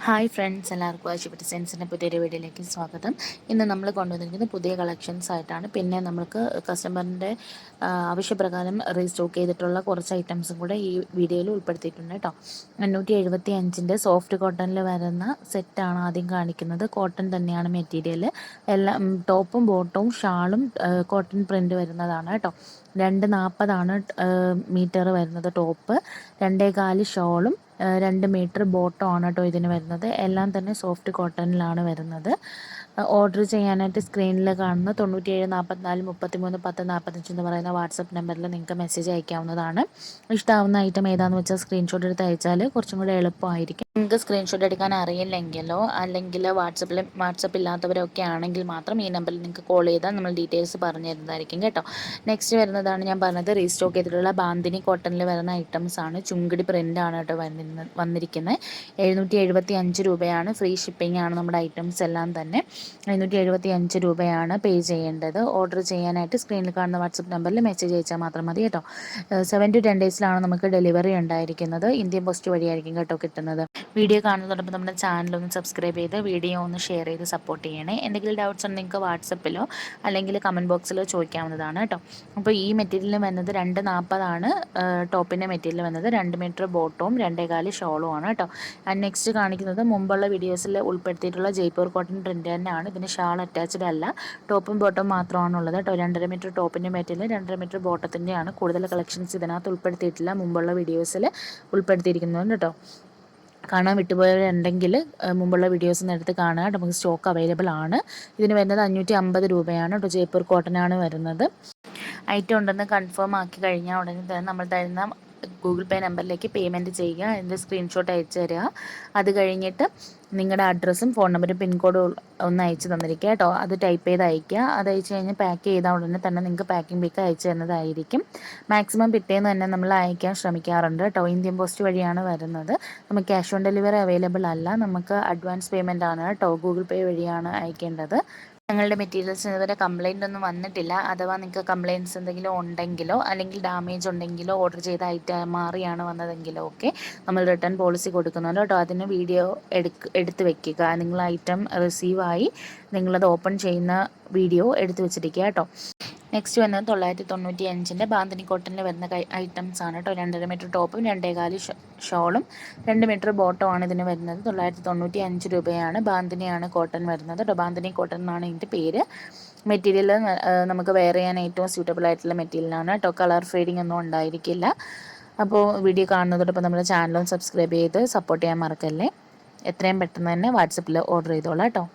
Hi friends, എല്ലാവർക്കും ആശുപത്രി സെൻസിൻ്റെ പുതിയൊരു വീഡിയോയിലേക്ക് സ്വാഗതം. ഇന്ന് നമ്മൾ കൊണ്ടുവന്നിരിക്കുന്നത് പുതിയ കളക്ഷൻസ് ആയിട്ടാണ്. പിന്നെ നമുക്ക് കസ്റ്റമറിൻ്റെ ആവശ്യപ്രകാരം റീസ്റ്റോക്ക് ചെയ്തിട്ടുള്ള കുറച്ച് ഐറ്റംസും കൂടെ ഈ വീഡിയോയിൽ ഉൾപ്പെടുത്തിയിട്ടുണ്ട് കേട്ടോ. 575ൻ്റെ സോഫ്റ്റ് കോട്ടണിൽ വരുന്ന സെറ്റാണ് ആദ്യം കാണിക്കുന്നത്. കോട്ടൺ തന്നെയാണ് മെറ്റീരിയൽ. എല്ലാം ടോപ്പും ബോട്ടവും ഷാളും കോട്ടൺ പ്രിൻ്റ് വരുന്നതാണ് കേട്ടോ. 240 മീറ്റർ വരുന്നത് ടോപ്പ്, 2.25 ഷോളും 2 മീറ്റർ ബോട്ടം ആണ് കേട്ടോ ഇതിന് വരുന്നത്. എല്ലാം തന്നെ സോഫ്റ്റ് കോട്ടണിലാണ് വരുന്നത്. ഓർഡർ ചെയ്യാനായിട്ട് സ്ക്രീനിൽ കാണുന്ന 97 44 33 10 45 എന്ന് പറയുന്ന വാട്സപ്പ് നമ്പറിൽ നിങ്ങൾക്ക് മെസ്സേജ് അയക്കാവുന്നതാണ്. ഇഷ്ടമാവുന്ന ഐറ്റം ഏതാണെന്ന് വെച്ചാൽ സ്ക്രീൻഷോട്ട് എടുത്ത് അയച്ചാൽ കുറച്ചും കൂടെ എളുപ്പമായിരിക്കും. നിങ്ങൾക്ക് സ്ക്രീൻഷോട്ട് എടുക്കാൻ അറിയില്ലെങ്കിലോ അല്ലെങ്കിൽ വാട്സപ്പ് ഇല്ലാത്തവരൊക്കെ ആണെങ്കിൽ മാത്രം ഈ നമ്പറിൽ നിങ്ങൾക്ക് കോൾ ചെയ്താൽ നമ്മൾ ഡീറ്റെയിൽസ് പറഞ്ഞു തരുന്നതായിരിക്കും കേട്ടോ. നെക്സ്റ്റ് വരുന്നതാണ് ഞാൻ പറഞ്ഞത് റീസ്റ്റോക്ക് ചെയ്തിട്ടുള്ള ബാന്തിനി കോട്ടണിൽ വരുന്ന ഐറ്റംസ് ആണ്. ചുങ്കിടി പ്രിൻ്റ് ആണ് കേട്ടോ വന്നിരിക്കുന്നത്. 775 രൂപയാണ്. ഫ്രീ ഷിപ്പിംഗ് ആണ് നമ്മുടെ ഐറ്റംസ് എല്ലാം തന്നെ. 575 രൂപയാണ് പേ ചെയ്യേണ്ടത്. ഓർഡർ ചെയ്യാനായിട്ട് സ്ക്രീനിൽ കാണുന്ന വാട്സപ്പ് നമ്പറിൽ മെസ്സേജ് അയച്ചാൽ മാത്രം മതി കേട്ടോ. 7 to 10 ഡേയ്സിലാണ് നമുക്ക് ഡെലിവറി ഉണ്ടായിരിക്കുന്നത്. ഇന്ത്യൻ പോസ്റ്റ് വഴിയായിരിക്കും കേട്ടോ കിട്ടുന്നത്. വീഡിയോ കാണുന്നതോടൊപ്പം നമ്മുടെ ചാനലൊന്ന് സബ്സ്ക്രൈബ് ചെയ്ത് വീഡിയോ ഒന്ന് ഷെയർ ചെയ്ത് സപ്പോർട്ട് ചെയ്യണേ. എന്തെങ്കിലും ഡൗട്ട്സ് ഉണ്ടെങ്കിൽ നിങ്ങൾക്ക് വാട്സപ്പിലോ അല്ലെങ്കിൽ കമൻറ്റ് ബോക്സിലോ ചോദിക്കാവുന്നതാണ് കേട്ടോ. അപ്പോൾ ഈ മെറ്റീരിയൽ വരുന്നത് 240 ടോപ്പിൻ്റെ മെറ്റീരിയൽ വന്നത്. 2 മീറ്റർ ബോട്ടവും 2.25 ഷോളും ആണ് കേട്ടോ. ആൻഡ് നെക്സ്റ്റ് കാണിക്കുന്നത് മുമ്പുള്ള വീഡിയോസിൽ ഉൾപ്പെടുത്തിയിട്ടുള്ള ജയ്പൂർ കോട്ടൺ പ്രിൻ്റ് തന്നെയാണ്. ഇതിന് ഷാൾ അറ്റാച്ച്ഡ് അല്ല, ടോപ്പും ബോട്ടവും മാത്രമാണുള്ളത് കേട്ടോ. 2.5 മീറ്റർ ടോപ്പിൻ്റെ മെറ്റീരിയൽ, 2.5 മീറ്റർ ബോട്ടത്തിൻ്റെയാണ്. കൂടുതൽ കളക്ഷൻസ് ഇതിനകത്ത് ഉൾപ്പെടുത്തിയിട്ടില്ല, മുമ്പുള്ള വീഡിയോസിൽ ഉൾപ്പെടുത്തിയിരിക്കുന്നുണ്ട് കേട്ടോ. കാണാൻ വിട്ടുപോയവരുണ്ടെങ്കിൽ മുമ്പുള്ള വീഡിയോസ് എടുത്ത് കാണുക. നമുക്ക് സ്റ്റോക്ക് അവൈലബിൾ ആണ്. ഇതിന് വരുന്നത് 550 രൂപയാണ് കേട്ടോ. ജയ്പൂർ കോട്ടനാണ് വരുന്നത്. ഐറ്റം ഉണ്ടെന്ന് കൺഫേം ആക്കി കഴിഞ്ഞാൽ ഉടനെ തന്നെ നമ്മൾ തരുന്ന ഗൂഗിൾ പേ നമ്പറിലേക്ക് പേയ്മെൻറ്റ് ചെയ്യുക. അതിൻ്റെ സ്ക്രീൻഷോട്ട് അയച്ചു തരിക. അത് കഴിഞ്ഞിട്ട് നിങ്ങളുടെ അഡ്രസ്സും ഫോൺ നമ്പറും പിൻകോഡ് ഒന്ന് അയച്ചു തന്നിരിക്കുക കേട്ടോ. അത് ടൈപ്പ് ചെയ്ത് അയയ്ക്കുക. അത് അയച്ചു കഴിഞ്ഞ് പാക്ക് ചെയ്താൽ ഉടനെ തന്നെ നിങ്ങൾക്ക് പാക്കിംഗ് പിക്ക് അയച്ചു തരുന്നതായിരിക്കും. മാക്സിമം പിറ്റേന്ന് തന്നെ നമ്മൾ അയക്കാൻ ശ്രമിക്കാറുണ്ട് കേട്ടോ. ഇന്ത്യൻ പോസ്റ്റ് വഴിയാണ് വരുന്നത്. നമുക്ക് ക്യാഷ് ഓൺ ഡെലിവറി അവൈലബിൾ അല്ല. നമുക്ക് അഡ്വാൻസ് പേയ്മെൻ്റ് ആണ് കേട്ടോ. ഗൂഗിൾ പേ വഴിയാണ് അയക്കേണ്ടത്. ഞങ്ങളുടെ മെറ്റീരിയൽസ് ഇതുവരെ കംപ്ലയിൻ്റ് ഒന്നും വന്നിട്ടില്ല. അഥവാ നിങ്ങൾക്ക് കംപ്ലയിൻറ്റ്സ് എന്തെങ്കിലും ഉണ്ടെങ്കിലോ അല്ലെങ്കിൽ ഡാമേജ് ഉണ്ടെങ്കിലോ ഓർഡർ ചെയ്ത ഐറ്റം മാറിയാണ് വന്നതെങ്കിലോ ഒക്കെ നമ്മൾ റിട്ടേൺ പോളിസി കൊടുക്കുന്നുണ്ട് കേട്ടോ. അതിന് വീഡിയോ എടുത്ത് വെക്കുക. നിങ്ങൾ ഐറ്റം റിസീവായി നിങ്ങളത് ഓപ്പൺ ചെയ്യുന്ന വീഡിയോ എടുത്ത് വെച്ചിരിക്കുക കേട്ടോ. നെക്സ്റ്റ് വരുന്നത് 995ൻ്റെ ബാന്തിനി കോട്ടണിൽ വരുന്ന ഐറ്റംസ് ആണ് കേട്ടോ. 2.5 മീറ്റർ ടോപ്പും 2.25 ഷോളും 2 മീറ്റർ ബോട്ടമാണ് ഇതിന് വരുന്നത്. 995 രൂപയാണ്. ബാന്തിനിയാണ് കോട്ടൺ വരുന്നത് കേട്ടോ. ബാന്തിനി കോട്ടൺ എന്നാണ് ഇതിൻ്റെ പേര്. മെറ്റീരിയൽ നമുക്ക് വെയർ ചെയ്യാൻ ഏറ്റവും സ്യൂട്ടബിൾ ആയിട്ടുള്ള മെറ്റീരിയലാണ് കേട്ടോ. കളർ ഫെയ്ഡിങ് ഒന്നും ഉണ്ടായിരിക്കില്ല. അപ്പോൾ വീഡിയോ കാണുന്നതോടൊപ്പം നമ്മുടെ ചാനലും സബ്സ്ക്രൈബ് ചെയ്ത് സപ്പോർട്ട് ചെയ്യാൻ മറക്കല്ലേ. എത്രയും പെട്ടെന്ന് തന്നെ വാട്സപ്പിൽ ഓർഡർ ചെയ്തോളാം കേട്ടോ.